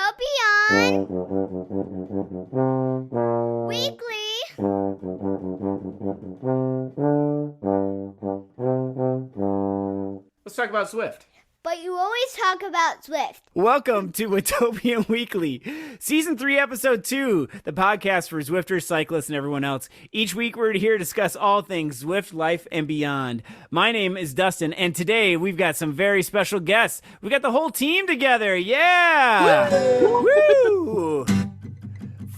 Watopian Weekly. Let's talk about Zwift. But you always talk about Zwift. Welcome to Watopian Weekly, Season 3, Episode 2, the podcast for Zwifters, cyclists, and everyone else. Each week, we're here to discuss all things Zwift, life, and beyond. My name is Dustin, and today we've got some very special guests. We got the whole team together. Yeah! Woo!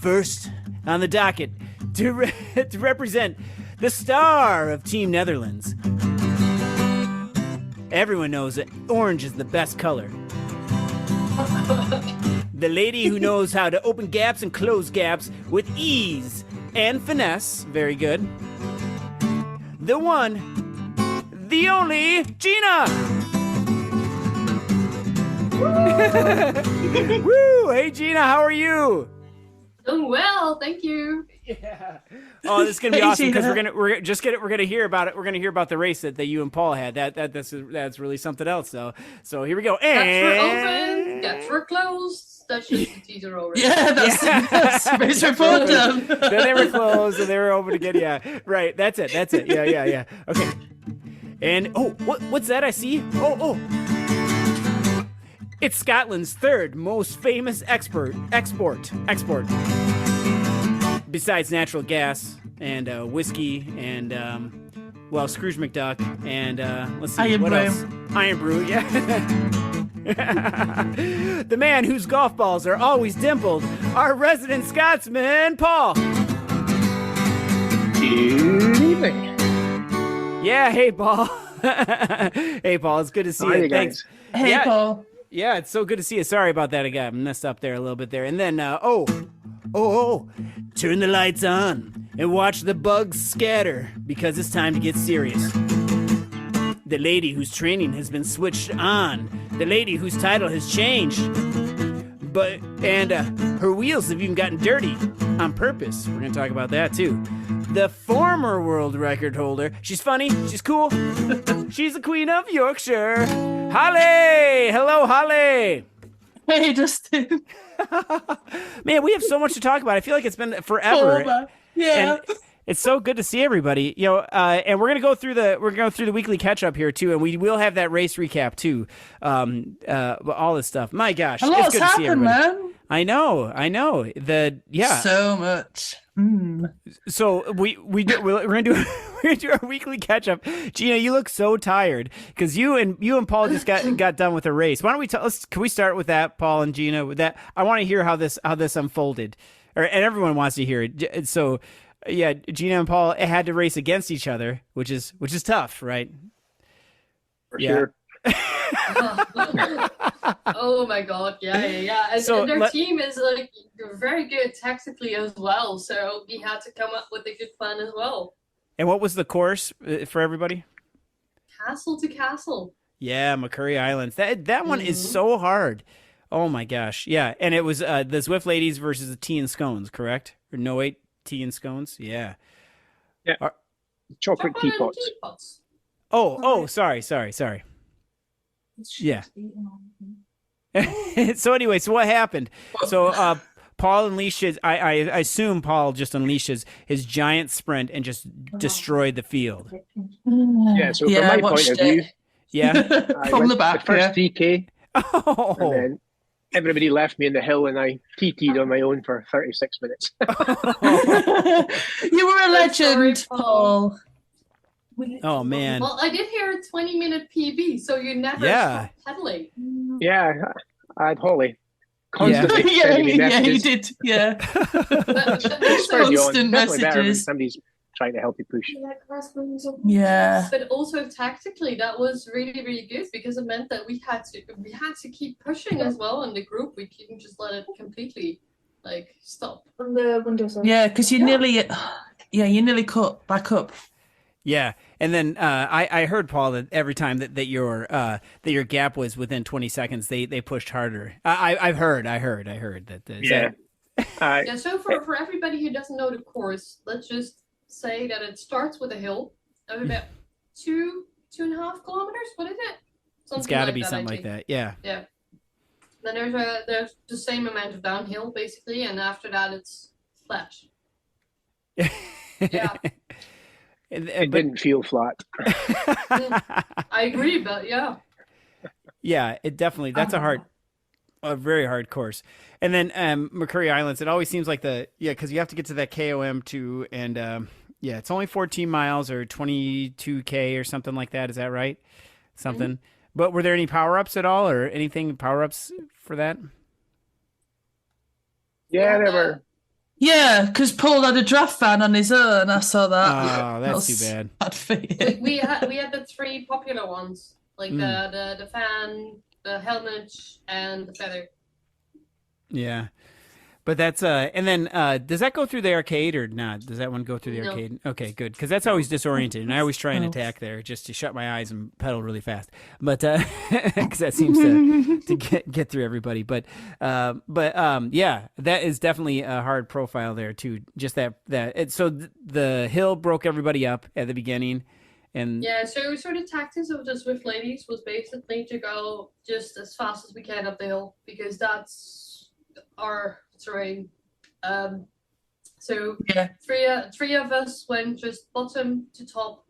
First on the docket, to represent the star of Team Netherlands. Everyone knows that orange is the best color. The lady who knows how to open gaps and close gaps with ease and finesse. Very good. The one, the only, Gina! Woo! Hey, Gina, how are you? Doing well, thank you. Yeah. Oh, this is gonna be awesome because we're gonna hear about it. We're gonna hear about the race that you and Paul had. That's really something else. So here we go. Gaps were open, gaps were closed. That's just the teaser already. Yeah, that's race report done. Then they were closed and they were open again. Yeah, right. That's it. Yeah. Okay. And what's that I see? Oh. It's Scotland's third most famous export. Besides natural gas and whiskey and Scrooge McDuck and let's see Iron what Brew. else? Iron Brew, yeah. The man whose golf balls are always dimpled, our resident Scotsman, Paul. Good evening. Yeah, hey Paul. Hey Paul, it's good to see How are you. you Thanks. guys? Hey, Yeah. Paul. Yeah, it's so good to see you. Sorry about that. I got messed up there a little bit there. And then, turn the lights on and watch the bugs scatter because it's time to get serious. The lady whose training has been switched on. The lady whose title has changed. And her wheels have even gotten dirty on purpose. We're going to talk about that too. The former world record holder. She's funny. She's cool. She's the queen of Yorkshire. Hollie! Hello, Hollie! Hey, Justin. Man, we have so much to talk about. I feel like it's been forever. Yeah. And it's so good to see everybody. And we're gonna go through the weekly catch up here too, and we will have that race recap too. All this stuff. My gosh, A it's lot's good to see happened, everybody. man. I know. So much. So we're gonna do our weekly catch up. Gina, you look so tired because you and Paul just got done with a race. Why don't we can we start with that, Paul and Gina? With that, I want to hear how this unfolded, and everyone wants to hear it. So yeah, Gina and Paul had to race against each other, which is tough, right? For sure. Oh my god, yeah. And their team is like very good tactically as well, so we had to come up with a good plan as well. And what was the course for everybody? Castle to castle. Yeah, McCurry Islands. That one is so hard. Oh my gosh. Yeah, and it was the Zwift ladies versus the tea and scones, correct? Or no wait, tea and scones? Yeah. Yeah. Chocolate and teapots. teapots. Oh, sorry. Yeah. So anyway, so what happened? So Paul unleashes. I assume Paul just unleashes his giant sprint and just destroyed the field. Yeah, so from my point of view, Yeah. From the back, the first 3K, and Oh. then everybody left me in the hill, and I TT'd on my own for 36 minutes. You were a I'm sorry, legend, Paul. Oh man. Well, I did hear a 20-minute PB, so you never stopped pedaling. Yeah, I had Hollie constantly Yeah, sending me you messages. did. Yeah. It spurs you on. Constant Definitely better when messages. somebody's trying to help you push. Yeah. But also tactically, that was really, really good because it meant that we had to keep pushing as well in the group. We couldn't just let it completely stop. On the windowsill. Yeah, because you nearly caught back up. Yeah, and then I heard, Paul, that every time that your gap was within 20 seconds, they pushed harder. I've heard that. Yeah. Yeah, so for everybody who doesn't know the course, let's just say that it starts with a hill of about 2.5 kilometers. What is it? It's got to be something like that. Yeah. Yeah. Then there's the same amount of downhill basically, and after that it's flat. Yeah. It didn't feel flat. I agree, but yeah. Yeah, it definitely, that's a very hard course. And then McCurry Islands, it always seems like because you have to get to that KOM too, and yeah, it's only 14 miles or 22K or something like that. Is that right? Something. But were there any power-ups at all or anything power-ups for that? Yeah, there were. Yeah, because Paul had a draft fan on his own. I saw that. Oh, that's too bad. Bad for you. we had the three popular ones, like the fan, the helmet, and the feather. Yeah. But that's and then does that go through the arcade or not? Does that one go through the arcade? Okay, good, because that's always disoriented, and I always try and attack there just to shut my eyes and pedal really fast. But because that seems to get through everybody. But yeah, that is definitely a hard profile there too. Just so the hill broke everybody up at the beginning. And yeah, so the tactics of the Zwift ladies was basically to go just as fast as we can up the hill, because that's our terrain. So yeah, three of us went just bottom to top,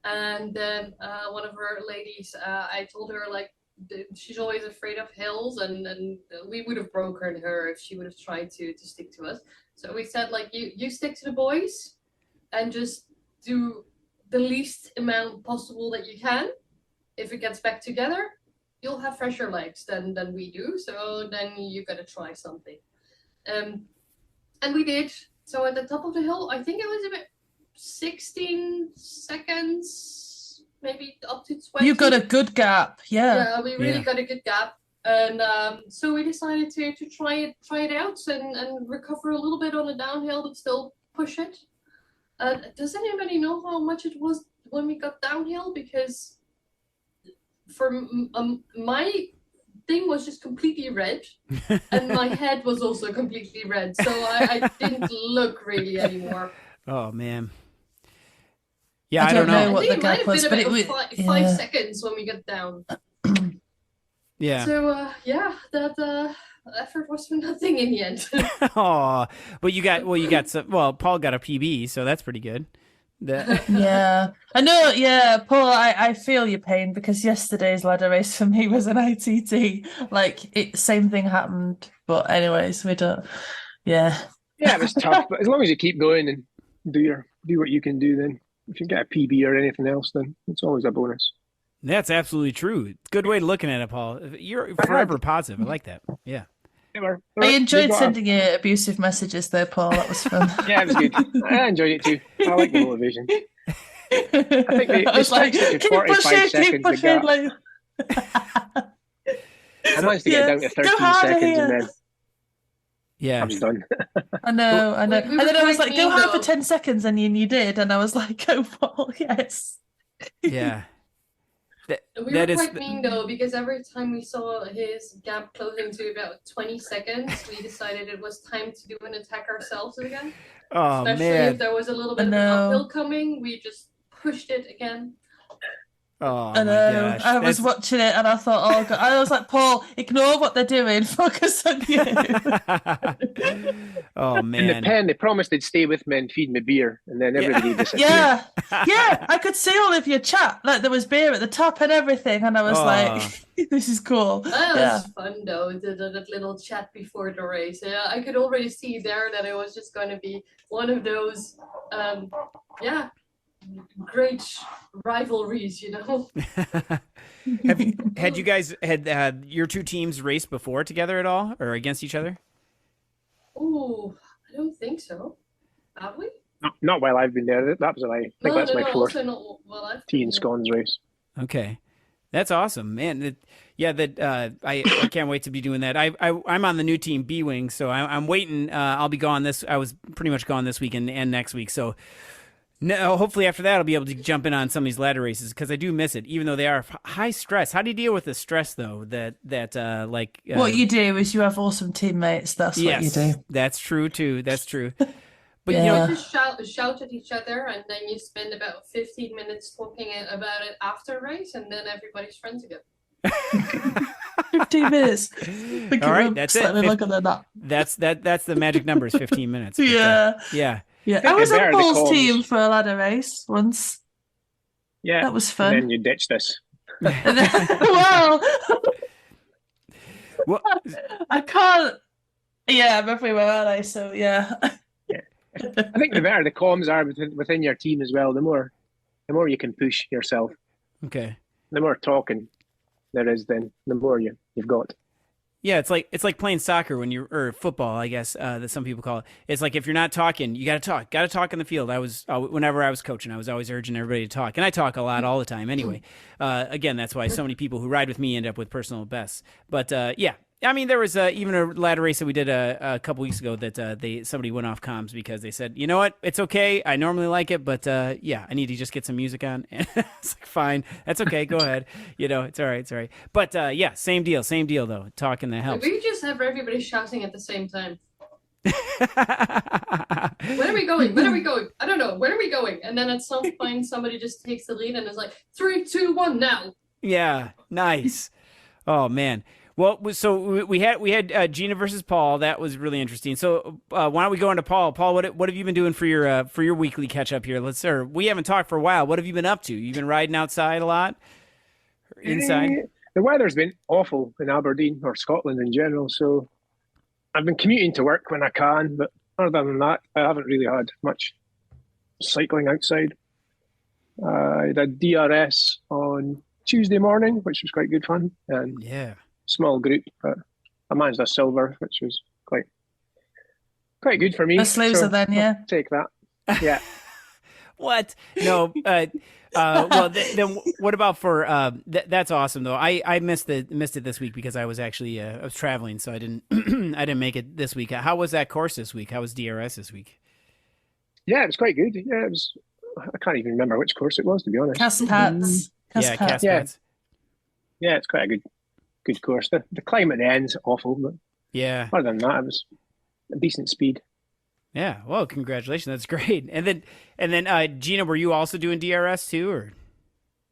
and then one of our ladies, I told her like she's always afraid of hills, and we would have broken her if she would have tried to stick to us. So we said like you stick to the boys and just do the least amount possible that you can. If it gets back together, you'll have fresher legs than we do, so then you gotta try something. And we did. So at the top of the hill, I think it was about 16 seconds, maybe up to 20. You got a good gap, yeah. Yeah, we really got a good gap. And so we decided to try it out and recover a little bit on the downhill, but still push it. Does anybody know how much it was when we got downhill? Because for my thing was just completely red, and my head was also completely red, so I didn't look really anymore. Oh man. Yeah, I don't know what the gap was, but it was 5 seconds when we got down. Yeah. So yeah, that effort was for nothing in the end. Oh, but you got some. Well, Paul got a PB, so that's pretty good. Yeah, I know. Yeah, Paul, I feel your pain, because yesterday's ladder race for me was an ITT. Like same thing happened, but anyways, we don't. Yeah. Yeah, it was tough, but as long as you keep going and do what you can do, then if you get a PB or anything else, then it's always a bonus. That's absolutely true. Good way of looking at it, Paul. You're forever positive. I like that. Yeah. I enjoyed sending you abusive messages though, Paul. That was fun. Yeah, it was good. I enjoyed it too. I like the motivation. I think they stretched it to 45 seconds. I managed to get down to 13 seconds and then I was done. I know. We and then I was like, go hard for 10 seconds, and you did. And I was like, go, Paul, yes. Yeah. We were quite mean though, because every time we saw his gap closing to about 20 seconds, we decided it was time to do an attack ourselves again. Oh, especially man. if there was a little bit of an uphill coming, we just pushed it again. Oh, I know. my gosh. I was watching it and I thought, oh God. I was like, Paul, ignore what they're doing. Focus on you. Oh, man. In the pen, they promised they'd stay with me and feed me beer, and then everybody disappeared. Yeah. I could see all of your chat. Like there was beer at the top and everything, and I was like, this is cool. That was fun though, that little chat before the race. Yeah, I could already see there that it was just going to be one of those, great rivalries, you know. Had you guys had your two teams race before together at all, or against each other? Oh, I don't think so. Have we? Not while I've been there. That was that's my fourth tea and scones race. Okay, that's awesome, man. I can't wait to be doing that. I'm on the new team B Wing, so I'm waiting. I'll be gone I was pretty much gone this week and next week, so. No, hopefully after that I'll be able to jump in on some of these ladder races, because I do miss it, even though they are high stress. How do you deal with the stress though? What you do is you have awesome teammates. That's what you do. That's true too. That's true. But you just shout at each other, and then you spend about 15 minutes talking about it after race, and then everybody's friends again. 15 minutes. Look All at right, them. that's Just it. let me look at that. That's the magic number is 15 minutes. But, Yeah. yeah. Yeah. think I was the on better the Paul's comms. team for a ladder race once. Yeah. That was And fun. then you ditched us. Well, Well, I can't. Yeah, I'm everywhere, aren't I? So yeah. Yeah. I think the better the comms are within your team as well, the more you can push yourself. okay. The more talking there is, then the more you've got. Yeah, it's like playing soccer when you're or football, I guess that some people call it. It's like if you're not talking, you got to talk in the field. I was whenever I was coaching, I was always urging everybody to talk, and I talk a lot all the time anyway. Again, that's why so many people who ride with me end up with personal bests. But yeah, I mean, there was even a ladder race that we did a couple weeks ago that somebody went off comms because they said, you know what, it's okay. I normally like it, but yeah, I need to just get some music on. And it's like, fine, that's okay. Go ahead. It's all right. It's all right. But yeah, same deal though. Talking that helps. We just have everybody shouting at the same time. When are we going? When are we going? I don't know. When are we going? And then at some point, somebody just takes the lead and is like, 3, 2, 1, now. Yeah, nice. Oh man. Well, so we had Gina versus Paul. That was really interesting. So why don't we go into Paul? Paul, what have you been doing for your weekly catch up here? We haven't talked for a while. What have you been up to? You've been riding outside a lot, or inside? The weather's been awful in Aberdeen or Scotland in general, so I've been commuting to work when I can. But other than that, I haven't really had much cycling outside. I did DRS on Tuesday morning, which was quite good fun, and Yeah. small group, but I managed a silver, which was quite good for me. Best loser then, yeah. I'll take that. Yeah. What? No. Well, then what about for? That's awesome though. I missed it this week because I was actually I was traveling, so I didn't I didn't make it this week. How was that course this week? How was DRS this week? Yeah, it was quite good. Yeah, it was. I can't even remember which course it was, to be honest. Caspats. Yeah, Caspats. Yeah. Yeah, it's quite a good course. The climb at the end's awful, but Yeah. other than that, it was a decent speed. Yeah. Well, congratulations. That's great. And then Gina, were you also doing DRS too, or?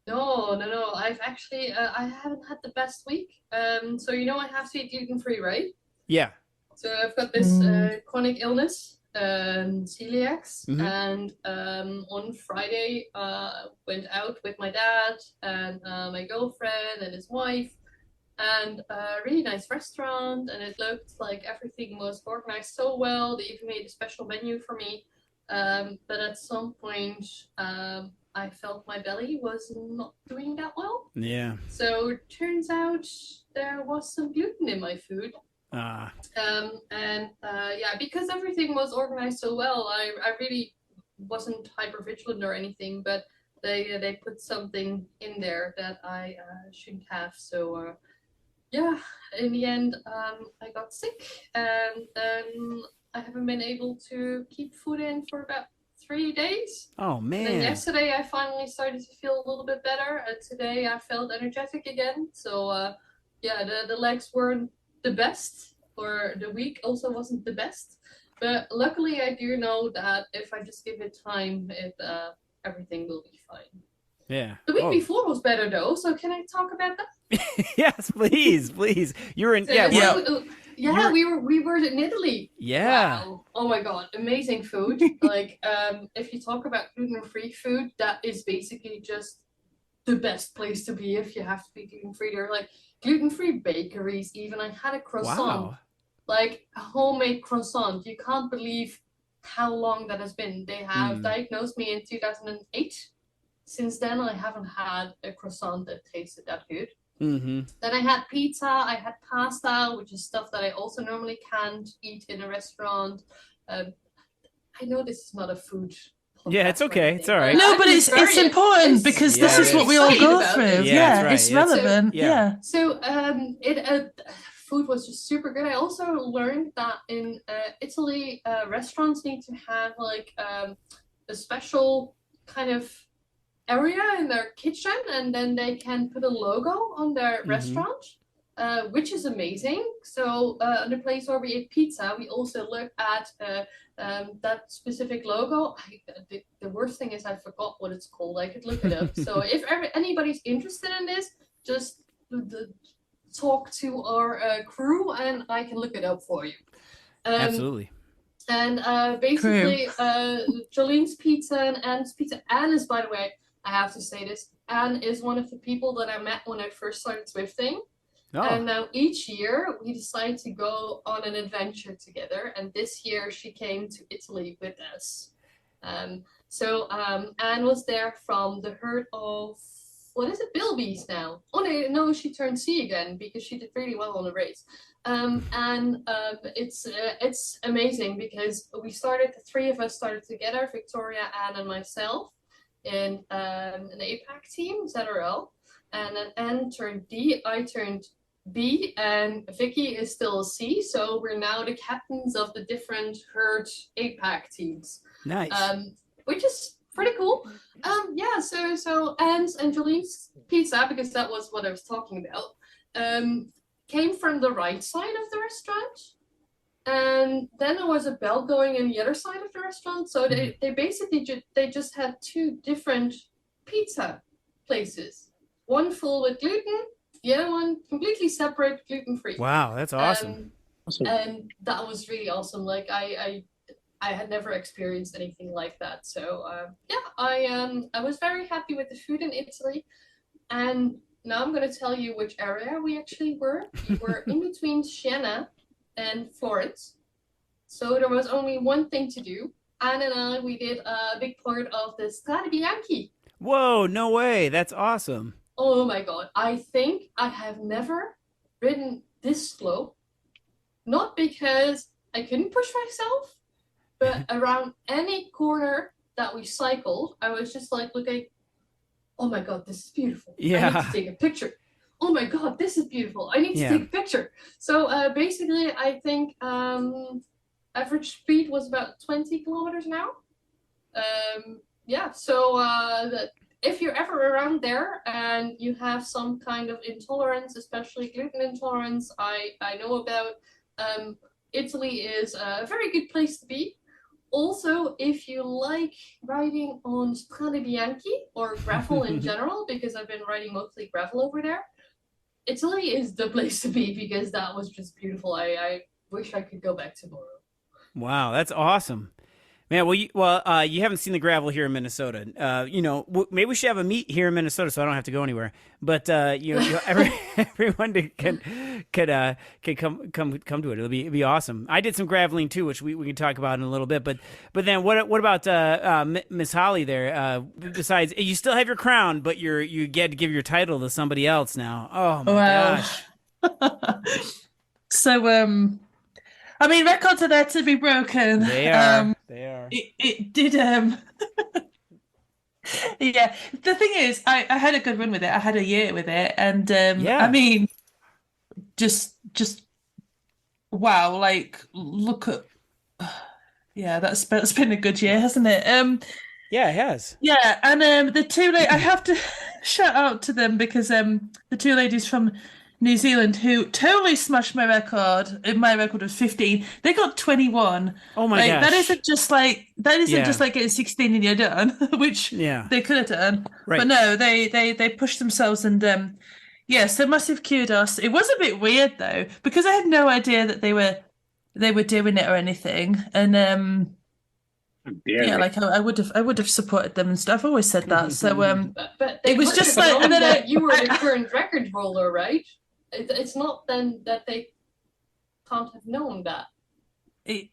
No. I've actually, I haven't had the best week. So I have to eat gluten-free, right? Yeah. So I've got this chronic illness, celiacs, Mhm. and on Friday, went out with my dad and my girlfriend and his wife, and a really nice restaurant, and it looked like everything was organized so well. They even made a special menu for me. But at some point, I felt my belly was not doing that well. Yeah. So it turns out there was some gluten in my food. Because everything was organized so well, I really wasn't hyper vigilant or anything, but they put something in there that I shouldn't have. So in the end, I got sick, and then I haven't been able to keep food in for about 3 days. Oh And then man. yesterday I finally started to feel a little bit better, and today I felt energetic again. So the legs weren't the best, or the week also wasn't the best. But luckily I do know that if I just give it time, everything will be fine. Yeah. The week Oh. before was better though, so can I talk about that? Yes, please. You were in. So, Yeah. we were in Italy. Yeah. Wow. Oh my god, amazing food. Like if you talk about gluten-free food, that is basically just the best place to be if you have to be gluten-free. There are like gluten-free bakeries even. I had a croissant. Wow. Like a homemade croissant. You can't believe how long that has been. They have diagnosed me in 2008. Since then, I haven't had a croissant that tasted that good. Mm-hmm. Then I had pizza, I had pasta, which is stuff that I also normally can't eat in a restaurant. I know this is not a food podcast. Yeah, it's or okay. anything, It's all right. but No, I'm but just it's important it's because Yeah, this is very what we all excited go about through. it. Yeah, Yeah, that's right. it's It's- relevant. yeah. Yeah. So food was just super good. I also learned that in Italy, restaurants need to have like a special kind of area in their kitchen, and then they can put a logo on their restaurant, which is amazing. So in the place where we ate pizza, we also looked at that specific logo. The worst thing is I forgot what it's called. I could look it up. So if anybody's interested in this, just talk to our crew, and I can look it up for you. Absolutely. And basically, Jolene's Pizza and Anne's Pizza. Anne is, by the way, I have to say this, Anne is one of the people that I met when I first started Zwifting. Oh. And now each year we decide to go on an adventure together. And this year she came to Italy with us. So Anne was there from the herd of, what is it, Bilbies now? Oh no, she turned C again because she did really well on the race. It's amazing because the three of us started together, Victoria, Anne, and myself, in an APAC team, ZRL. And then Anne turned D, I turned B, and Vicky is still a C. So we're now the captains of the different herd APAC teams. Nice. Which is pretty cool. So Anne's and Jolene's Pizza, because that was what I was talking about, came from the right side of the restaurant. And then there was a bell going in the other side of the restaurant. So they basically just had two different pizza places. One full with gluten, the other one completely separate, gluten-free. Wow, that's awesome. And that was really awesome. Like I had never experienced anything like that. So I was very happy with the food in Italy. And now I'm going to tell you which area we actually were. We were in between Siena and Florence. So there was only one thing to do. Anne and I, we did a big part of the Strade Bianche. Whoa, no way. That's awesome. Oh my God. I think I have never ridden this slow. Not because I couldn't push myself, but around any corner that we cycled, I was just like looking, oh my God, this is beautiful. Yeah. I need to take a picture. Oh my God, this is beautiful. I need to take a picture. So basically, I think average speed was about 20 kilometers an hour. If you're ever around there and you have some kind of intolerance, especially gluten intolerance, I know about, Italy is a very good place to be. Also, if you like riding on Strade Bianche or gravel in general, because I've been riding mostly gravel over there, Italy is the place to be because that was just beautiful. I wish I could go back tomorrow. Wow, that's awesome. Man, you haven't seen the gravel here in Minnesota. Maybe we should have a meet here in Minnesota so I don't have to go anywhere. But everyone could come to it. It'll be awesome. I did some graveling too, which we can talk about in a little bit. But then what about Miss Hollie there? Besides, you still have your crown, but you get to give your title to somebody else now. Oh my gosh. So I mean, records are there to be broken. They are. They are. It did. Yeah. The thing is, I had a good run with it. I had a year with it, and I mean, just wow. Like, look at. Yeah, that's been a good year, hasn't it? Yeah, it has. Yeah, and the two I have to shout out to them because the two ladies from New Zealand who totally smashed my record. My record was 15. They got 21. Oh my gosh. That isn't just like getting 16 and you're done, which they could have done. Right. But no, they pushed themselves and so massive kudos. It was a bit weird though, because I had no idea that they were doing it or anything. And I would have supported them and stuff. I've always said that. So but it was just like, and then that you were the current record holder, right? It's not then that they can't have known that. I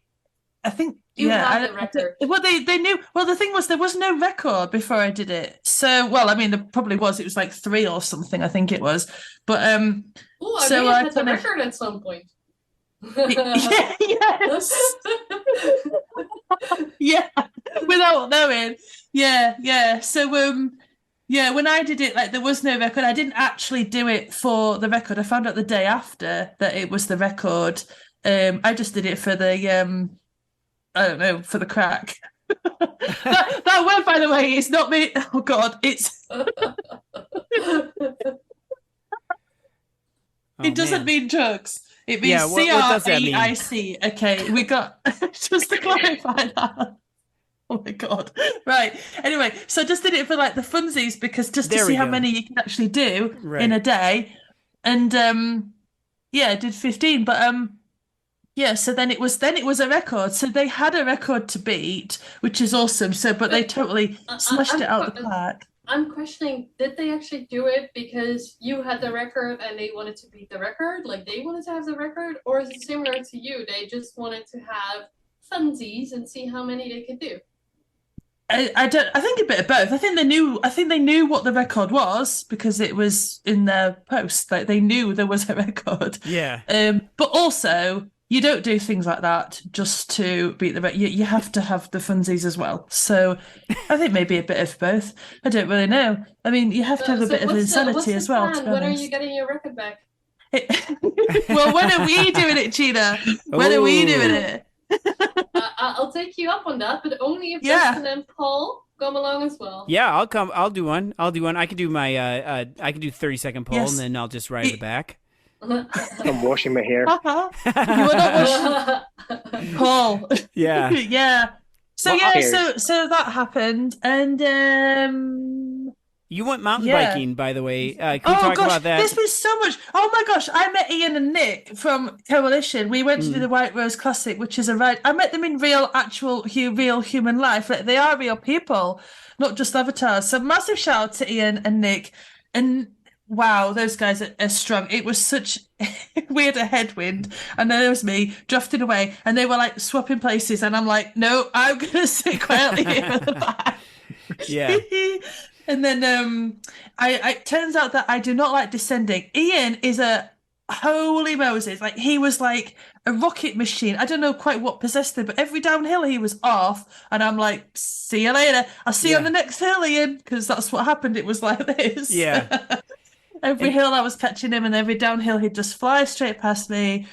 think you have the record. Well, they knew. Well, the thing was there was no record before I did it. So, well, I mean, there probably was. It was like 3 or something. I think it was. But I had the record at some point. Yes. Yeah, without knowing. Yeah. So when I did it, like there was no record. I didn't actually do it for the record. I found out the day after that it was the record. I just did it for the I don't know, for the crack. that word, by the way, is not me. Oh God, it's it doesn't mean drugs. It means CRAIC. Okay, we got just to clarify that. Oh my God. Right. Anyway, so I just did it for like the funsies because just to see how many you can actually do in a day. And Yeah, did 15, but yeah, so then it was a record. So they had a record to beat, which is awesome. So but they totally smashed it out the park. I'm questioning, did they actually do it because you had the record and they wanted to beat the record? Like they wanted to have the record, or is it similar to you? They just wanted to have funsies and see how many they could do. I think a bit of both. I think they knew what the record was because it was in their post. Like they knew there was a record. Yeah. But also you don't do things like that just to beat the record. You have to have the funsies as well. So I think maybe a bit of both. I don't really know. I mean, you have to have a bit of insanity as well. To be when are honest. you getting your record back? Well, when are we doing it, Gina? When are we doing it? I'll take you up on that, but only if Yeah. Justin and Paul come along as well. Yeah, I'll come. I'll do one. I can do my. I can do 30-second poll, Yes. and then I'll just ride at the back. I'm washing my hair. You are not washing Paul. Yeah. Yeah. So Well, yeah, cares? so that happened, and You went mountain Yeah. biking, by the way. Can we talk gosh, about that? there's been so much. Oh my gosh, I met Ian and Nick from Coalition. We went to do the White Rose Classic, which is a ride. I met them in real human life. Like they are real people, not just avatars. So massive shout out to Ian and Nick, and wow, those guys are strong. It was such we had a headwind, and then there was me drafting away, and they were like swapping places, and I'm like, no, I'm gonna sit quietly here at the back. Yeah. And then I turns out that I do not like descending. Ian is a holy Moses. Like he was like a rocket machine. I don't know quite what possessed him, but every downhill he was off. And I'm like, see you later. I'll see you on the next hill, Ian, because that's what happened. It was like this. Yeah. Every hill I was catching him, and every downhill he'd just fly straight past me.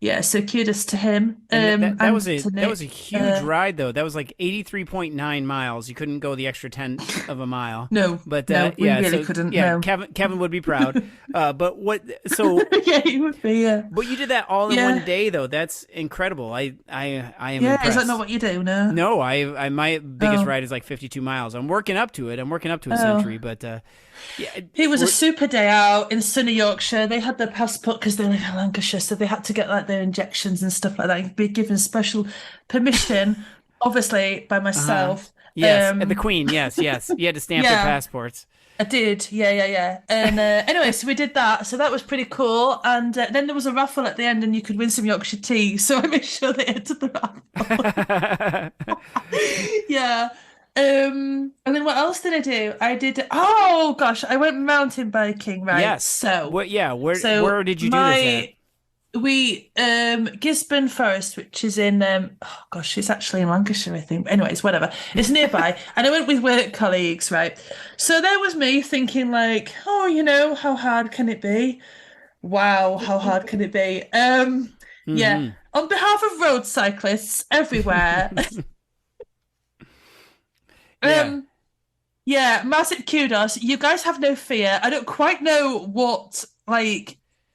Yeah, so kudos to him. And that and was a to that was a Nick. huge ride, though. That was like 83.9 miles. You couldn't go the extra 10th of a mile. No, But no, we yeah, really so, couldn't. Yeah, No. Kevin would be proud. But what? So, Yeah, he would be. Yeah. but you did that all in Yeah. one day, though. That's incredible. I am Yeah, impressed. is that not what you do? No. No, I my biggest Oh. ride is like 52 miles. I'm working up to it. I'm working up to a Oh. century, but yeah, It was a super day out in sunny Yorkshire. They had their passport because they live in Lancashire, so they had to get like their injections and stuff like that. Be given special permission, obviously by myself. yes, and the Queen. Yes, yes. You had to stamp their Yeah. passports. I did, yeah. And anyway, so we did that. So that was pretty cool. And then there was a raffle at the end, and you could win some Yorkshire tea. So I made sure they entered the raffle. Yeah. And then what else did I do? Oh gosh, I went mountain biking, right? Yes. So Where did you do this at? We Gisborne Forest, which is in oh gosh, it's actually in Lancashire, I think. But anyways, whatever. It's nearby. And I went with work colleagues, right? So there was me thinking like, oh, how hard can it be? Wow, how hard can it be? Yeah. On behalf of road cyclists everywhere. Yeah, massive kudos. You guys have no fear. I don't quite know what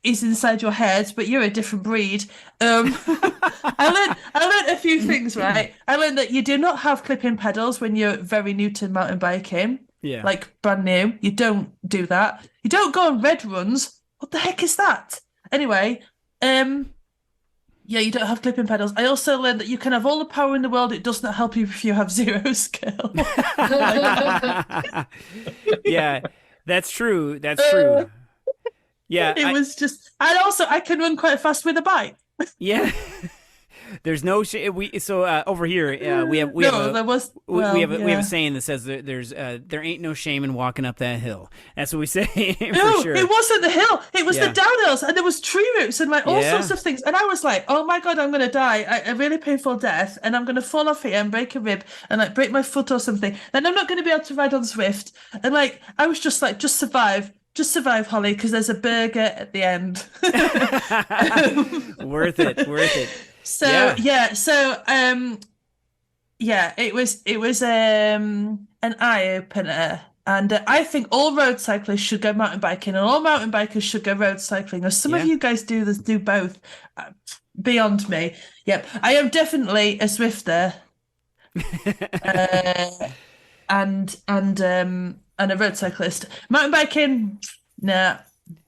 is inside your head, but you're a different breed. I learned a few things, right? I learned that you do not have clip-in pedals when you're very new to mountain biking. Yeah. Like brand new. You don't do that. You don't go on red runs. What the heck is that? Anyway, yeah, you don't have clip-in pedals. I also learned that you can have all the power in the world. It does not help you if you have zero skill. Yeah, that's true. That's true. Yeah, It was just, and also I can run quite fast with a bike. yeah. There's no over here we have there was we have yeah. a saying that says that there ain't no shame in walking up that hill. That's what we say for No, sure. it wasn't the hill. It was Yeah. the downhills, and there was tree roots and like all Yeah. sorts of things. And I was like, "Oh my god, I'm gonna die! A really painful death, and I'm gonna fall off here and break a rib and like break my foot or something. Then I'm not gonna be able to ride on Zwift." And like, I was just like, "Just survive, Hollie, because there's a burger at the end." Worth it. So Yeah. it was an eye opener, and I think all road cyclists should go mountain biking, and all mountain bikers should go road cycling. Or some of Yeah. you guys do both. Beyond me. Yep, I am definitely a Zwifter, and a road cyclist. Mountain biking, nah.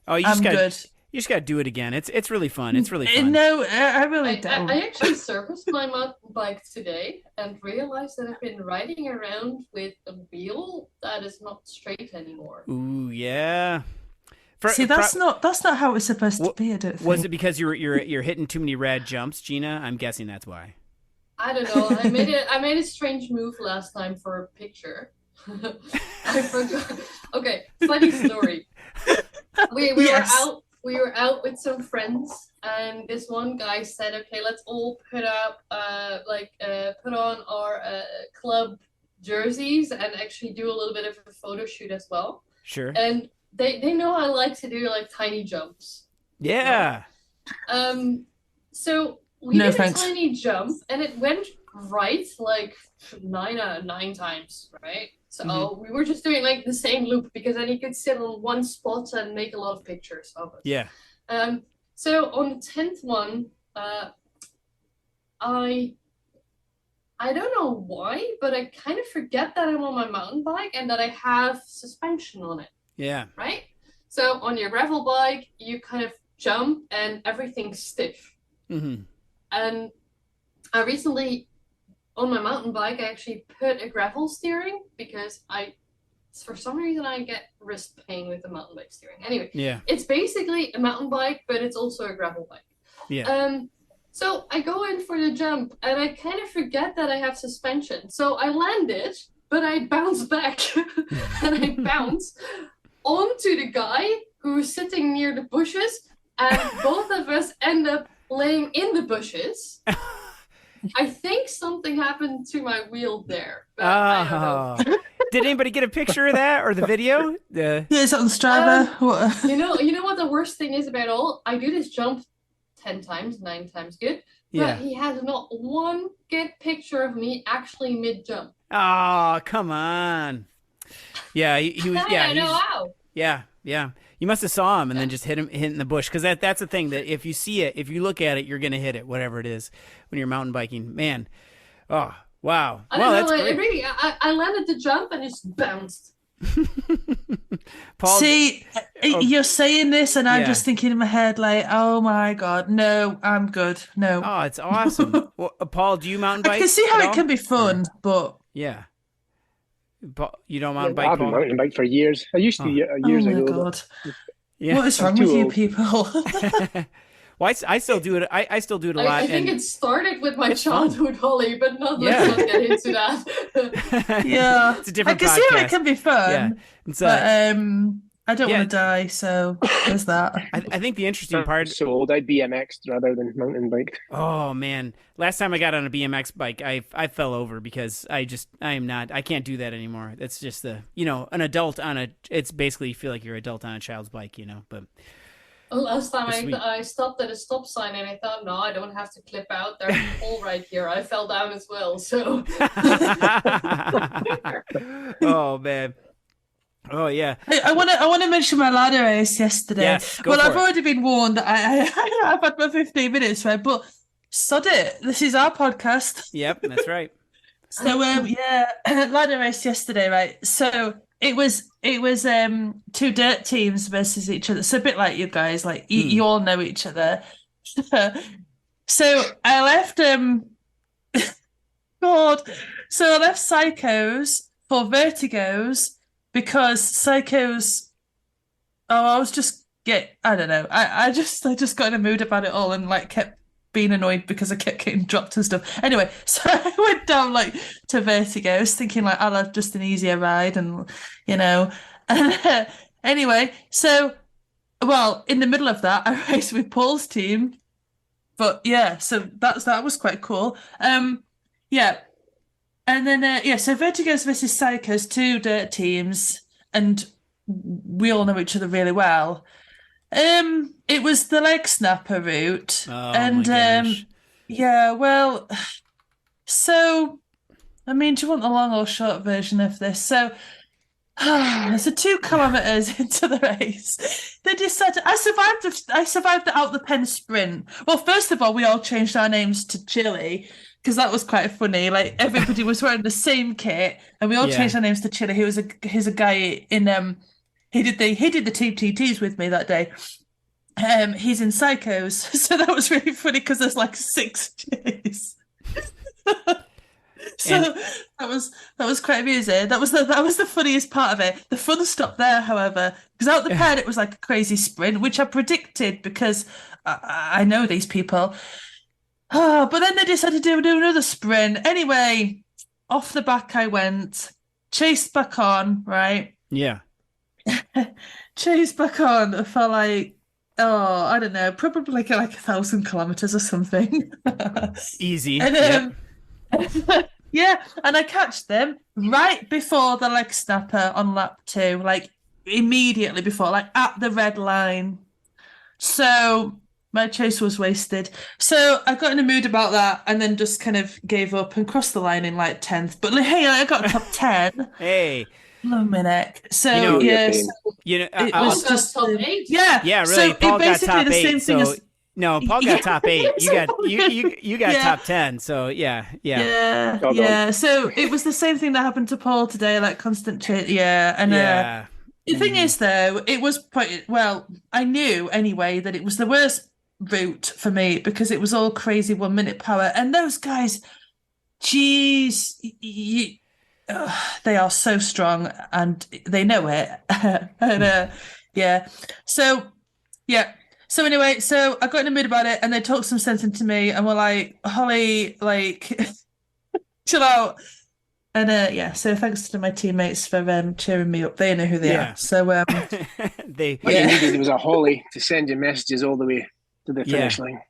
Oh, you I'm just got good. You just got to do it again. It's really fun. It's really fun. No, I really don't. I actually serviced my mountain bike today and realized that I've been riding around with a wheel that is not straight anymore. Ooh, yeah. See, that's not how it's supposed to be. I don't think. Was it because you're hitting too many rad jumps, Gina? I'm guessing that's why. I don't know. I made a strange move last time for a picture. I forgot. Okay, funny story. We were out with some friends, and this one guy said, "Okay, let's all put on our club jerseys and actually do a little bit of a photo shoot as well." Sure. And they know I like to do like tiny jumps. Yeah. So we did a tiny jump, and it went right like nine times, right? So we were just doing like the same loop because then you could sit on one spot and make a lot of pictures of it. Yeah. So on the 10th one, I don't know why, but I kind of forget that I'm on my mountain bike and that I have suspension on it. Yeah. Right? So on your gravel bike, you kind of jump and everything's stiff. Mm-hmm. And I recently, on my mountain bike, I actually put a gravel steering because for some reason, I get wrist pain with the mountain bike steering. Anyway, yeah, it's basically a mountain bike, but it's also a gravel bike. Yeah. So I go in for the jump, and I kind of forget that I have suspension. So I landed, but I bounce back, and I bounce onto the guy who's sitting near the bushes, and both of us end up laying in the bushes. I think something happened to my wheel there, but I don't know. Did anybody get a picture of that or the video? Yeah, it's on Strava. You know what the worst thing is about all? I do this jump 10 times, 9 times good, but he has not one good picture of me actually mid-jump. Oh, come on. Yeah, he was. Yeah, I know how. Yeah. You must have saw him and then just hit in the bush, because that's the thing, that if you see it, if you look at it, you're gonna hit it, whatever it is, when you're mountain biking. Man, oh wow, that's great. Really, I landed the jump and just bounced. Paul, see, you're saying this, and I'm just thinking in my head like, oh my god, no, I'm good. No. Oh, it's awesome. Well, Paul, do you mountain bike? I can see how it can be fun, but yeah. You don't mountain bike, I've been mountain bike for years. I used to years ago. God. Yeah. What is wrong with you people? Well, I still do it. I still do it a lot. I think it started with my childhood, Hollie, but let's not get into that. Yeah, it's a different I can see how it can be fun. Yeah. But I don't want to die, so there's that. I think the interesting part. So old, I'd BMX rather than mountain bike. Oh man, last time I got on a BMX bike, I fell over because I can't do that anymore. It's just an adult on a. It's basically, you feel like you're an adult on a child's bike, but. Last time I stopped at a stop sign and I thought, no, I don't have to clip out. There's a hole right here. I fell down as well. So. Oh man. Oh yeah. I want to mention my ladder race yesterday. Yes, I've already been warned that I've had my 15 minutes, right? But sod it. This is our podcast. Yep, that's right. So ladder race yesterday, right? So it was two dirt teams versus each other. It's a bit like you guys, like you all know each other. So I left God. So I left Psychos for Vertigos. Because Psychos, I don't know. I just got in a mood about it all and like kept being annoyed because I kept getting dropped and stuff. Anyway, so I went down like to Vertigos thinking like I'll have just an easier ride and And anyway, so in the middle of that, I raced with Paul's team. But yeah, so that was quite cool. And then, so Vertigos versus Psychos, two dirt teams, and we all know each other really well. It was the leg snapper route. Oh, and my gosh. So, I mean, do you want the long or short version of this? So, 2 kilometers into the race, they decided I survived the out the pen sprint. Well, first of all, we all changed our names to Chili. Because that was quite funny. Like everybody was wearing the same kit, and we all changed our names to Chili. He's a guy in he did the TTTs with me that day, he's in Psychos. So that was really funny because there's like 6 J's. So And- that was quite amusing. That was the funniest part of it. The fun stopped there, however, because out the pen it was like a crazy sprint, which I predicted because I know these people. Oh, but then they decided to do another sprint. Anyway, off the back I went, chased back on, right? Yeah. Chased back on for like, oh, I don't know, probably like 1,000 kilometers or something. Easy. And Yep. yeah, and I catch them right before the leg snapper on lap 2, like immediately before, like at the red line. So my chase was wasted. So I got in a mood about that and then just kind of gave up and crossed the line in like 10th. But hey, I got top 10. Hey. Love my neck. So You know, yeah, European. so You know, it Paul was got just top 8. yeah, yeah, so really. it Paul got basically top the same 8. thing So as no, Paul got Yeah, top 8. You got you got Yeah. top 10. So yeah. yeah, Well done. yeah. So it was the same thing that happened to Paul today, like constant chase. Yeah, and Yeah. the thing is, though, it was well, I knew anyway that it was the worst route for me because it was all crazy 1-minute power, and those guys, geez, they are so strong and they know it. And yeah, so yeah. So anyway, so I got in a mood about it, and they talked some sense into me, and were like, "Hollie, like, chill out." And yeah, so thanks to my teammates for cheering me up. They know who they Yeah. are. So They What Yeah. you needed was a Hollie to send you messages all the way to the finish line.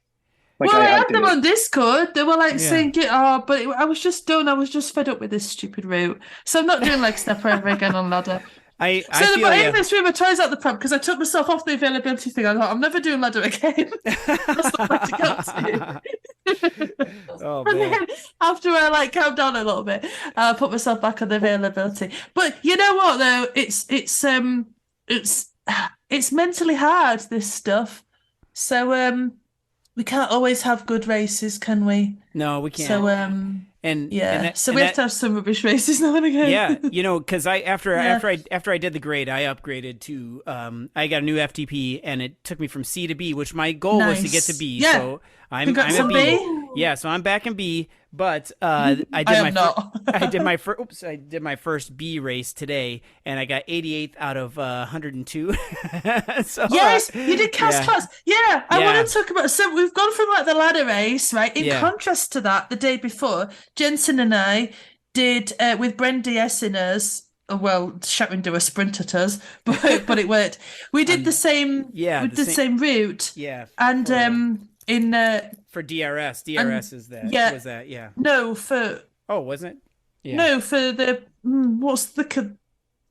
Like well, I had had to them do. on Discord. They were like Yeah. saying, but I was just done. I was just fed up with this stupid route. So I'm not doing like snapper ever again on ladder. I So feel but in you. this room, I tried out the prep because I took myself off the availability thing. I thought I'm never doing ladder again. That's the way to go to. Oh And man. then after I like calmed down a little bit, I put myself back on the availability. But you know what though? It's mentally hard, this stuff. So we can't always have good races, can we? No, we can't. So and yeah. and that, So and we that, have to have some rubbish races now and again. yeah, you know, because after I did the grade, I upgraded to I got a new FTP, and it took me from C to B, which my goal was to get to Nice. B. Yeah. So I'm Congrats at on B. B. Yeah, so I'm back in B, but I did I my am not. I did my first B race today, and I got 88th out of 102. So Yes, you did cast yeah. class. Yeah, I Yeah. want to talk about. So we've gone from like the ladder race, right? In Yeah. contrast to that, the day before, Jensen and I did with Bren DS in us. Well, Shatwin do a sprint at us, but it worked. We did the same. yeah, we the did the same route. Yeah, And for- in for DRS. DRS is that. yeah. Was that? Yeah. no for Oh, wasn't it? Yeah. no for the what's the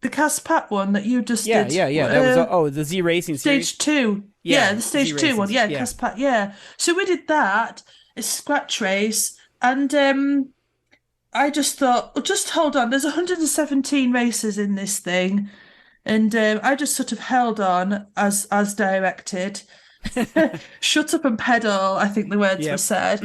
Cas Pat one that you just Yeah, did? yeah. That was the Z Racing series. Stage 2. Yeah, Yeah, the stage Z 2 one. races, Yeah, yeah. Caspat, yeah. So we did that, a scratch race, and I just thought, well, just hold on, there's 117 races in this thing, and I just sort of held on as directed. Shut up and pedal, I think the words Yep. were said.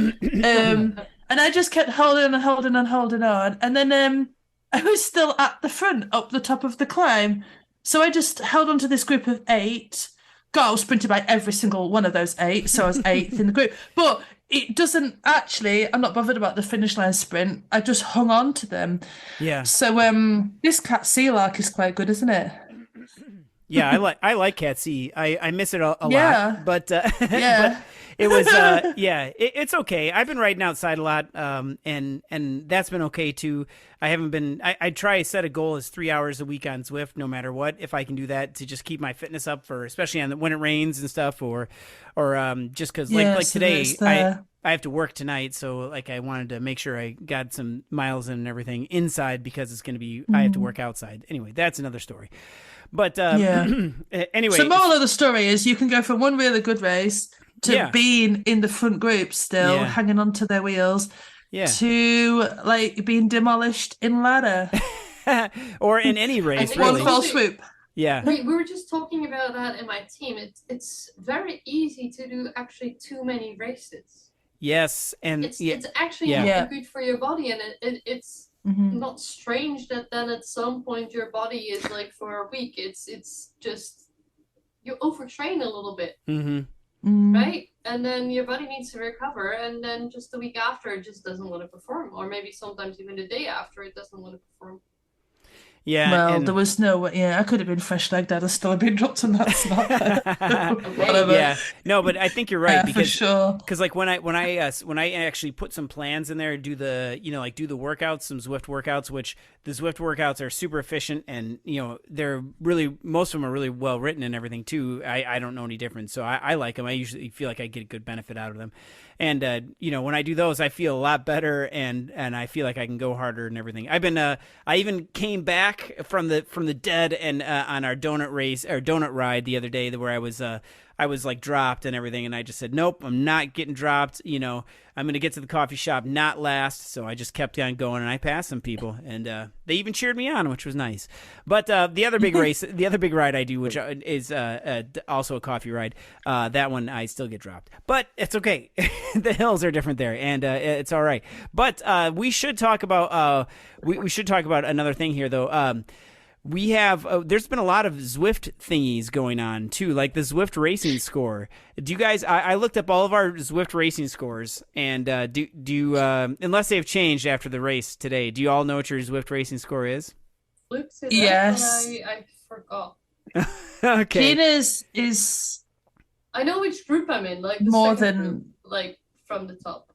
And I just kept holding on, and then I was still at the front, up the top of the climb. So I just held on to this group of 8. God, I was sprinted by every single one of those 8, so I was 8th in the group. But it doesn't actually, I'm not bothered about the finish line sprint. I just hung on to them. Yeah. So this Cat Sea Lark is quite good, isn't it? Yeah, I like Cat C. I miss it a Yeah. lot, but Yeah. but it was it's okay. I've been riding outside a lot, and that's been okay too. I haven't been. I try to set a goal as 3 hours a week on Zwift, no matter what. If I can do that to just keep my fitness up for, especially when it rains and stuff, or just because Yeah, like so today there's the- I have to work tonight, so like I wanted to make sure I got some miles in and everything inside because it's going to be I have to work outside. Anyway, that's another story. But Yeah. anyway, So moral of the story is you can go from one really good race to Yeah. being in the front group still, Yeah. hanging onto their wheels, yeah, to like being demolished in ladder. or in any race, think One really. fell swoop. Yeah, We were just talking about that in my team. It's very easy to do actually too many races. yes, and It's yeah, it's actually Yeah. not Yeah. good for your body, and it's Mhm. not strange that then at some point your body is like for a week it's just you overtrain a little bit, Mm-hmm. right? And then your body needs to recover, and then just the week after, it just doesn't want to perform, or maybe sometimes even the day after, it doesn't want to perform. Yeah, Well, and there was no, yeah, I could have been fresh legged. I'd have still been dropped, and that's not whatever. yeah, no, but I think you're right For sure. because like when I actually put some plans in there, do the like do the workouts, some Zwift workouts, which the Zwift workouts are super efficient, and they're really, most of them are really well written and everything too. I don't know any difference, so I like them. I usually feel like I get a good benefit out of them, and when I do those, I feel a lot better, and I feel like I can go harder and everything. I've been I even came back from the dead and on our donut ride the other day, where I was like dropped and everything, and I just said, nope, I'm not getting dropped. I'm going to get to the coffee shop, not last. So I just kept on going, and I passed some people, and they even cheered me on, which was nice. But the other big the other big ride I do, which is also a coffee ride, that one I still get dropped, but it's okay. The hills are different there, and it's all right. But we should talk about we should talk about another thing here, though. We have there's been a lot of Zwift thingies going on too, like the Zwift racing score. Do you guys? I looked up all of our Zwift racing scores, and do you unless they've changed after the race today? Do you all know what your Zwift racing score is? Luke said Yes. that, I forgot. Okay. Gina's is I know which group I'm in, like the more second than. group, like from the top.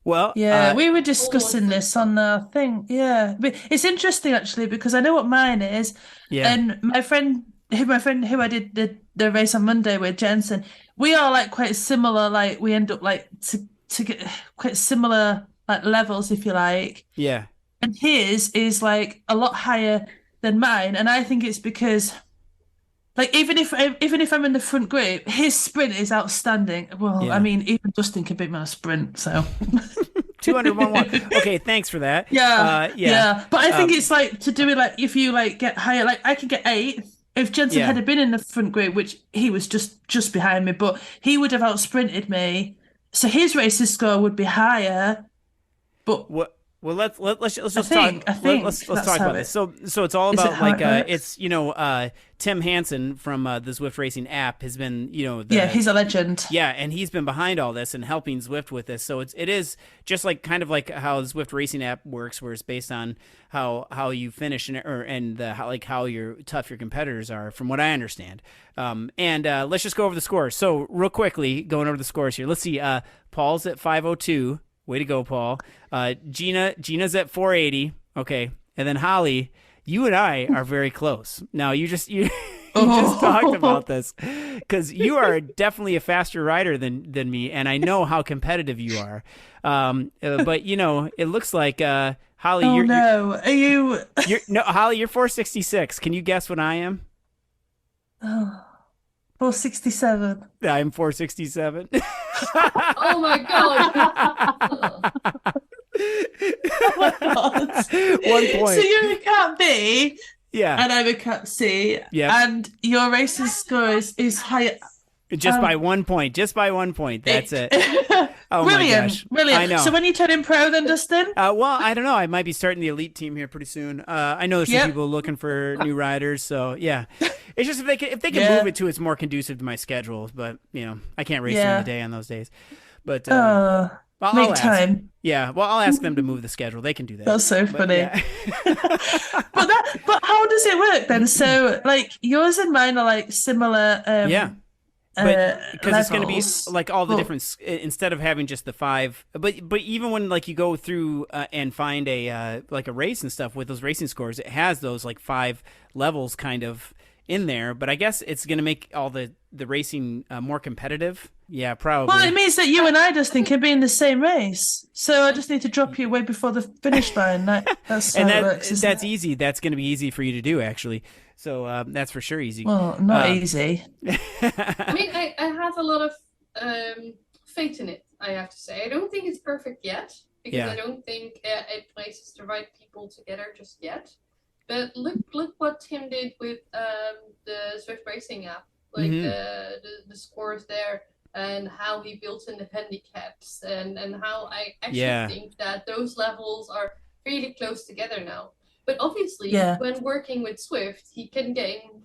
Well, Yeah, we were discussing almost this the on the thing. Yeah, but it's interesting actually because I know what mine is, yeah, and my friend who I did the race on Monday with, Jensen, we are like quite similar. Like we end up like to get quite similar like levels, if you like. yeah. And his is like a lot higher than mine, and I think it's because. Like even if I'm in the front group, his sprint is outstanding. Well, Yeah. I mean, even Justin can beat me on a sprint, so 201. Okay, thanks for that. yeah. But I think it's like to do it like if you like get higher, like I can get 8th. If Jensen Yeah. had been in the front group, which he was just behind me, but he would have outsprinted me. So his racing score would be higher. But Well, let's just think talk. Let's that's talk how about this. So it's all Is it about how like it works? it's Tim Hansen from the Zwift Racing app has been he's a legend. yeah, and he's been behind all this and helping Zwift with this. So it is just like kind of like how the Zwift Racing app works, where it's based on how you finish and how tough your competitors are, from what I understand. And let's just go over the scores. So real quickly, going over the scores here. Let's see. Paul's at 502. Way to go, Paul. Gina's at 480. Okay. And then Hollie, you and I are very close. Now you just just talked about this because you are definitely a faster rider than me, and I know how competitive you are. But it looks like Hollie, Are you? Hollie, you're 466. Can you guess what I am? 467. I'm 467. Oh my god! Oh my God. 1 point. So you're a cat B, Yeah. and I'm a cat C, Yep. and your racing score is higher. Just by 1 point. Just by 1 point. That's it. Oh Brilliant, my gosh. brilliant. I know. So when you turn in pro, then Dustin? Well, I don't know. I might be starting the elite team here pretty soon. I know there's some Yep. people looking for new riders, so yeah. It's just if they can Yeah. move it to it's more conducive to my schedule, but I can't race during Yeah. the day on those days. But I'll Make ask. time. Yeah, well, I'll ask them to move the schedule. They can do that. That's so But, funny. yeah. But how does it work then? So like yours and mine are like similar. Yeah. But because it's going to be levels. like all the Well, different instead of having just the 5, but even when like you go through and find a like a race and stuff with those racing scores, it has those like 5 levels kind of in there. But I guess it's going to make all the racing more competitive. Yeah, probably. Well, it means that you and I just think can be in the same race. So I just need to drop you way before the finish line. That's how and it works. Isn't that's it? easy. That's going to be easy for you to do, actually. So that's for sure easy. Well, not easy. I mean, I have a lot of faith in it, I have to say. I don't think it's perfect yet, because Yeah. I don't think it places the right people together just yet. But look what Tim did with the Zwift Racing app, like Mhm. the scores there, and how he built in the handicaps, and how I actually Yeah. think that those levels are really close together now. But obviously, Yeah. when working with Zwift, he can gain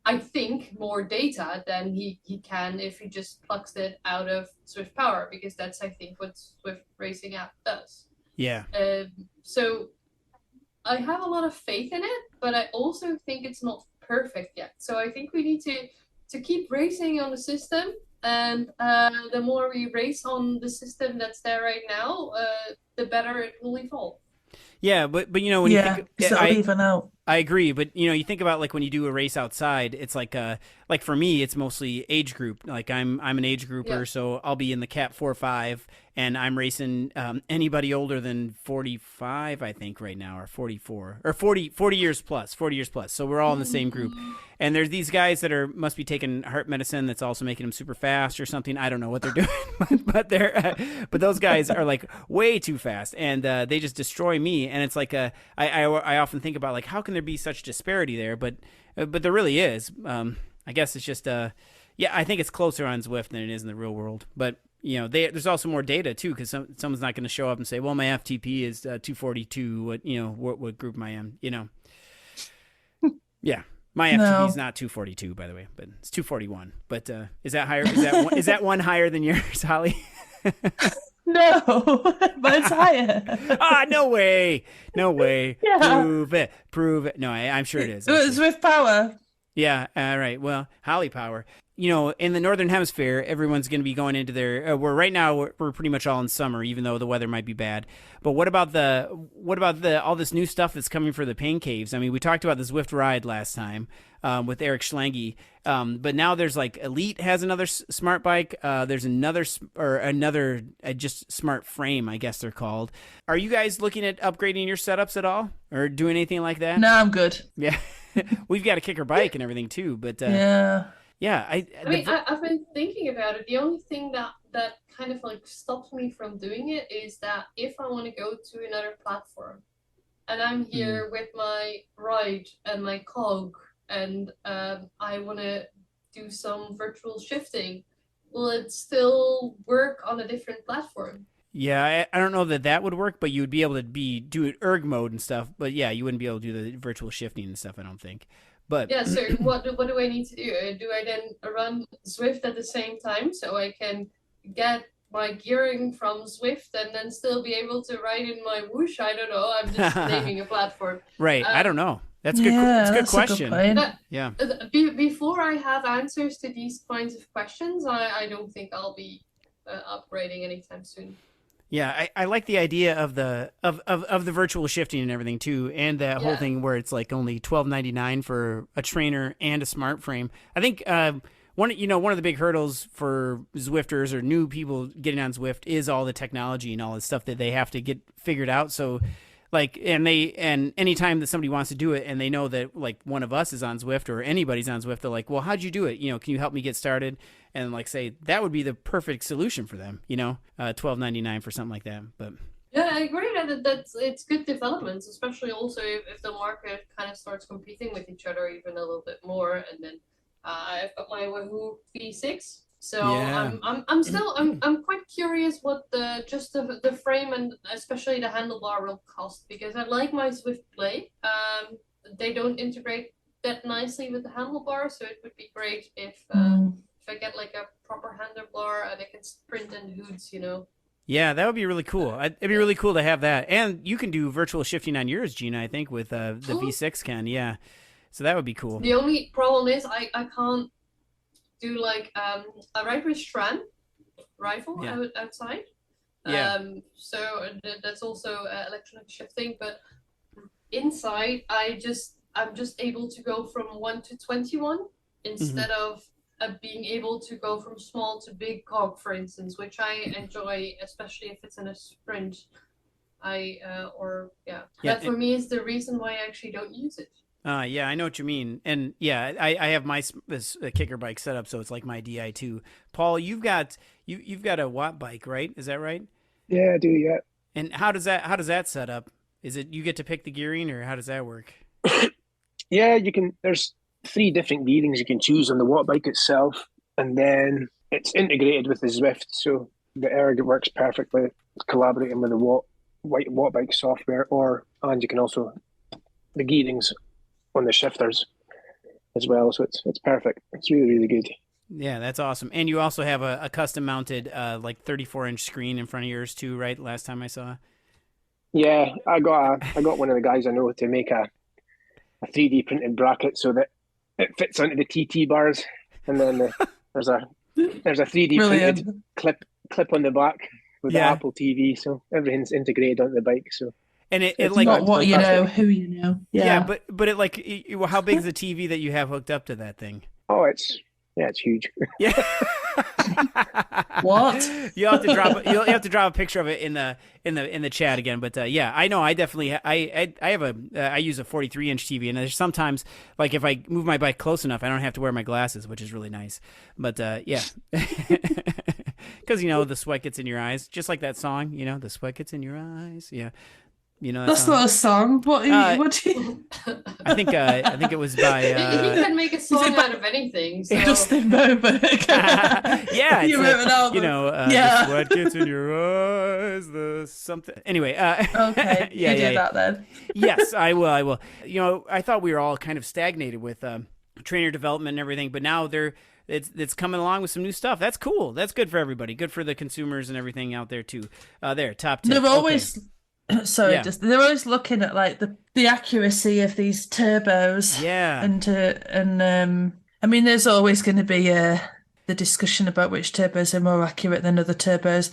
I think, more data than he can if he just plugs it out of Zwift Power, because that's, I think, what Zwift Racing app does. Yeah. So I have a lot of faith in it, but I also think it's not perfect yet. So I think we need to keep racing on the system, and the more we race on the system that's there right now, the better it will evolve. Yeah, but when you think, it'll even out. I agree, but you think about like when you do a race outside, it's like for me, it's mostly age group. Like I'm an age grouper, so I'll be in the Cat 4-5, and I'm racing anybody older than 45, I think, right now, or 44, or 40 years plus, 40 years plus. So we're all in the same group, and there's these guys that must be taking heart medicine that's also making them super fast or something. I don't know what they're doing, but but those guys are like way too fast, and they just destroy me. And it's like I often think about like how can there be such disparity there, but there really is. I guess it's just I think it's closer on Zwift than it is in the real world, but there's also more data too, because someone's not going to show up and say, well, my FTP is 242, what group am I in, yeah, my FTP is not 242, by the way, but it's 241. But is that higher? Is that one higher than yours, Hollie? No, but it's higher. No way. Yeah. Prove it. No, I'm sure it is. It's with power. Yeah, all right. Well, Hollie power. In the Northern Hemisphere, everyone's going to be going into their. Right now we're pretty much all in summer, even though the weather might be bad. But what about all this new stuff that's coming for the pain caves? I mean, we talked about the Zwift ride last time with Eric Schlange, but now there's like Elite has another smart bike. There's another just smart frame, I guess they're called. Are you guys looking at upgrading your setups at all, or doing anything like that? No, I'm good. Yeah, we've got a kicker bike and everything too, but yeah, I've been thinking about it. The only thing that kind of like stops me from doing it is that if I want to go to another platform, and I'm here with my ride and my cog, and I want to do some virtual shifting, will it still work on a different platform? Yeah, I don't know that would work, but you would be able to do it erg mode and stuff. But yeah, you wouldn't be able to do the virtual shifting and stuff, I don't think. But yeah, so what do I need to do? Do I then run Zwift at the same time so I can get my gearing from Zwift and then still be able to ride in my whoosh? I don't know. I'm just naming a platform. Right. I don't know. That's good. That's a good question. Yeah. Before I have answers to these kinds of questions, I don't think I'll be upgrading anytime soon. Yeah, I like the idea of the virtual shifting and everything too, and that whole thing where it's like only $12.99 for a trainer and a smart frame. I think one of the big hurdles for Zwifters or new people getting on Zwift is all the technology and all the stuff that they have to get figured out. So like, and anytime that somebody wants to do it and they know that like one of us is on Zwift or anybody's on Zwift, they're like, well, how'd you do it? Can you help me get started? And like say that would be the perfect solution for them, $12.99 for something like that. But yeah, I agree that it's good developments, especially also if the market kind of starts competing with each other even a little bit more. And then I've got my Wahoo V6. So yeah. I'm quite curious what the frame and especially the handlebar will cost, because I like my Zwift Play. They don't integrate that nicely with the handlebar, so it would be great if I get like a proper handlebar and I can sprint in hoods, Yeah, that would be really cool. It'd be really cool to have that, and you can do virtual shifting on yours, Gina. I think with the V6 can, yeah. So that would be cool. The only problem is I can't do like a ride with Stran rifle outside. Yeah. So that's also electronic shifting, but inside I'm just able to go from 1 to 21 instead of being able to go from small to big cog, for instance, which I enjoy, especially if it's in a sprint. That for me is the reason why I actually don't use it. Yeah, I know what you mean. And yeah, I have this kicker bike set up, so it's like my Di2. Paul, you've got a Watt bike, right? Is that right? Yeah, I do, yeah. And how does that set up? Is it you get to pick the gearing, or how does that work? Yeah, you can. There's 3 different gearings you can choose on the Watt bike itself, and then it's integrated with the Zwift, so the erg works perfectly collaborating with the Watt bike software, and you can also the gearings on the shifters. as well. So it's perfect. It's really, really good. Yeah, that's awesome. And you also have a custom mounted like 34-inch screen in front of yours too, right? Last time I saw. Yeah, I got one of the guys I know to make a 3D printed bracket so that it fits onto the TT bars, and then there's a 3D Brilliant. printed clip on the back with the Apple TV, so everything's integrated onto the bike. So and it It's like not what you know, fantastic. who you know. yeah, but it like how big is the TV that you have hooked up to that thing? Oh, it's huge. Yeah. What? You'll have to drop a picture of it in the chat again. But yeah, I know I definitely I have I use a 43-inch TV, and there's sometimes like if I move my bike close enough, I don't have to wear my glasses, which is really nice. But yeah, because the sweat gets in your eyes, just like that song. The sweat gets in your eyes. Yeah. That That's song? not a song. What do you... I think it was by He can make a song out of anything. So. Justin Bieber. yeah, You wrote an album. the sweat gets in your eyes, the something. Anyway, Okay, yeah, you do that then. Yes, I will. I thought we were all kind of stagnated with trainer development and everything, but now it's coming along with some new stuff. That's cool. That's good for everybody. Good for the consumers and everything out there too. Top tip. They're always sorry, Yeah. they're always looking at like the accuracy of these turbos. Yeah. And I mean, there's always going to be the discussion about which turbos are more accurate than other turbos.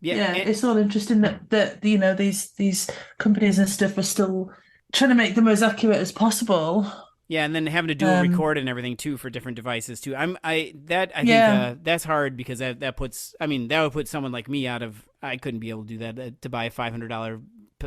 Yeah, it's all interesting that these companies and stuff are still trying to make them as accurate as possible. Yeah, and then having to do a record and everything too for different devices too. I think that's hard because that would put someone like me out of. I couldn't be able to do that to buy a $500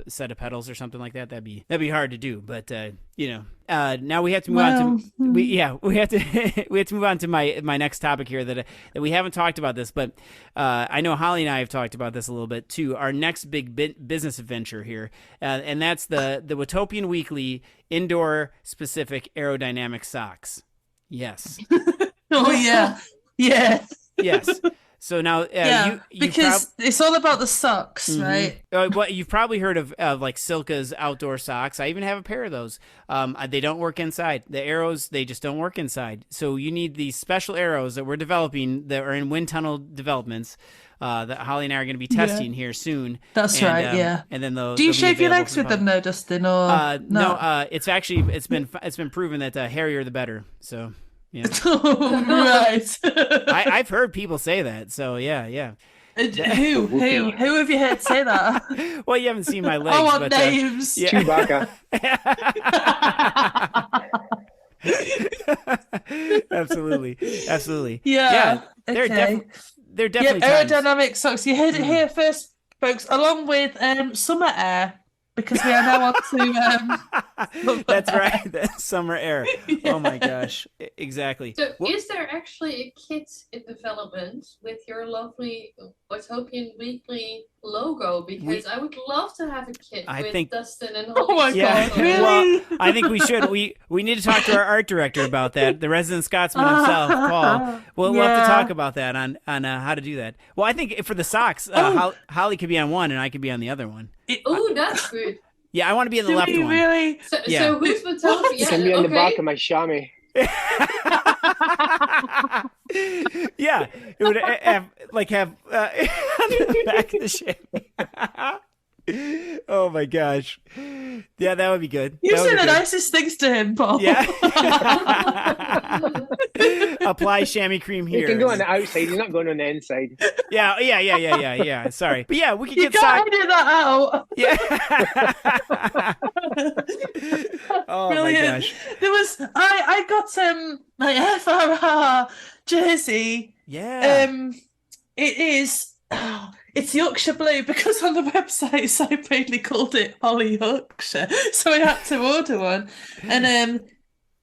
set of pedals or something like that. That'd be hard to do. But now we have to move on to we have to move on to my next topic here that we haven't talked about this, but I know Hollie and I have talked about this a little bit too. Our next big business adventure here, and that's the Watopian Weekly indoor specific aerodynamic socks. Yes. Oh yeah, yeah. Yes. So now, because it's all about the socks, right? Well, you've probably heard of like Silka's outdoor socks. I even have a pair of those. They don't work inside. The arrows, they just don't work inside. So you need these special arrows that we're developing that are in wind tunnel developments that Hollie and I are going to be testing here soon. That's right. Yeah. And then do you shave your legs with them, though, Dustin? Or no? It's been proven that hairier the better. So. Yeah. Right. I've heard people say that, so yeah. Who have you heard say that? Well, you haven't seen my legs. I want names. Chewbacca. Absolutely. Yeah. They're Okay. they're definitely times. Aerodynamic socks. You heard it here first, folks. Along with summer air, because we are now on to. That's right. The summer air. Oh my gosh. Exactly. So, is there actually a kit in development with your lovely Watopian Weekly logo? Because I would love to have a kit with Dustin and Hollie. Oh my God, really? Well, I think we should. We need to talk to our art director about that. The resident Scotsman himself, Paul. We'll have to talk about that on how to do that. Well, I think for the socks, Hollie could be on one and I could be on the other one. Oh, that's good. Yeah, I want to be in the left one. Really? So who's Watopian? You can be on the back of my chamois. Yeah, it would have on the back of the chamois. Oh my gosh. Yeah, that would be good. You say the nicest things to him, Paul. Yeah. Apply chamois cream here. You can go on the outside. He's not going on the inside. Yeah. Sorry, but yeah, we could You get can't edit that out. Yeah. Oh Brilliant. my gosh. There was I got my FRR jersey. Yeah. It is. It's Yorkshire Blue because on the website so plainly called it Hollie Yorkshire, so I had to order one, and and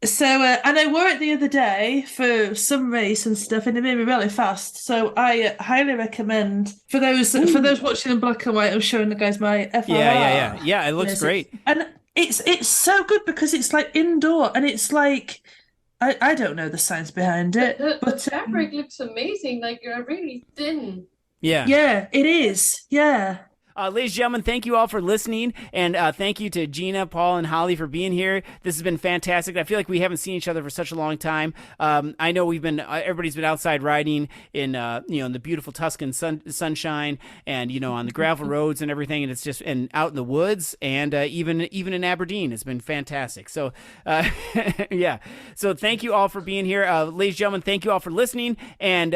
I wore it the other day for some race and stuff, and it made me really fast. So I highly recommend for those watching in black and white. I'm showing the guys my FRR. Yeah. It looks great, and it's so good because it's like indoor, and it's like. I don't know the science behind it, but the fabric looks amazing. Like you're really thin. Yeah. Yeah, it is. Yeah. Ladies and gentlemen, thank you all for listening, and thank you to Gina, Paul, and Hollie for being here. This has been fantastic. I feel like we haven't seen each other for such a long time. I know everybody's been outside riding in in the beautiful Tuscan sunshine, and on the gravel roads and everything, and it's just out in the woods, and even in Aberdeen, it's been fantastic. So yeah, so thank you all for being here, ladies and gentlemen. Thank you all for listening, and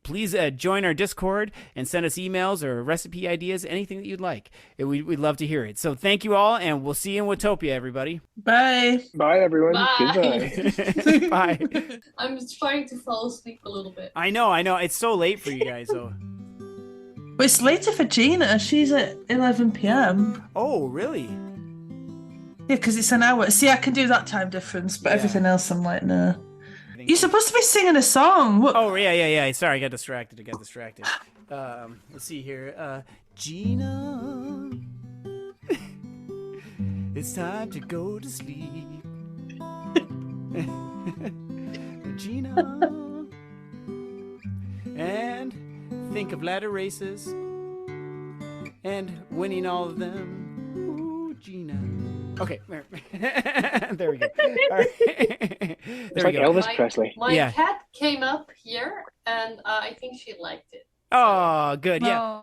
please join our Discord and send us emails or recipe ideas, anything that you'd like. We'd love to hear it. So thank you all, and we'll see you in Watopia, everybody. Bye. Bye, everyone. Bye. Goodbye. Bye. I'm trying to fall asleep a little bit. I know. It's so late for you guys, though. But it's later for Gina. She's at 11 p.m. Oh, really? Yeah, because it's an hour. See, I can do that time difference, but everything else I'm like, no. You're supposed to be singing a song. What? Oh, yeah. Sorry, I got distracted. Let's see here. Gina, it's time to go to sleep. Gina, and think of ladder races and winning all of them. Ooh, Gina. Okay, there we go. All right. It's like Elvis Presley. My cat came up here, and I think she liked it. Oh, good. Yeah. Oh.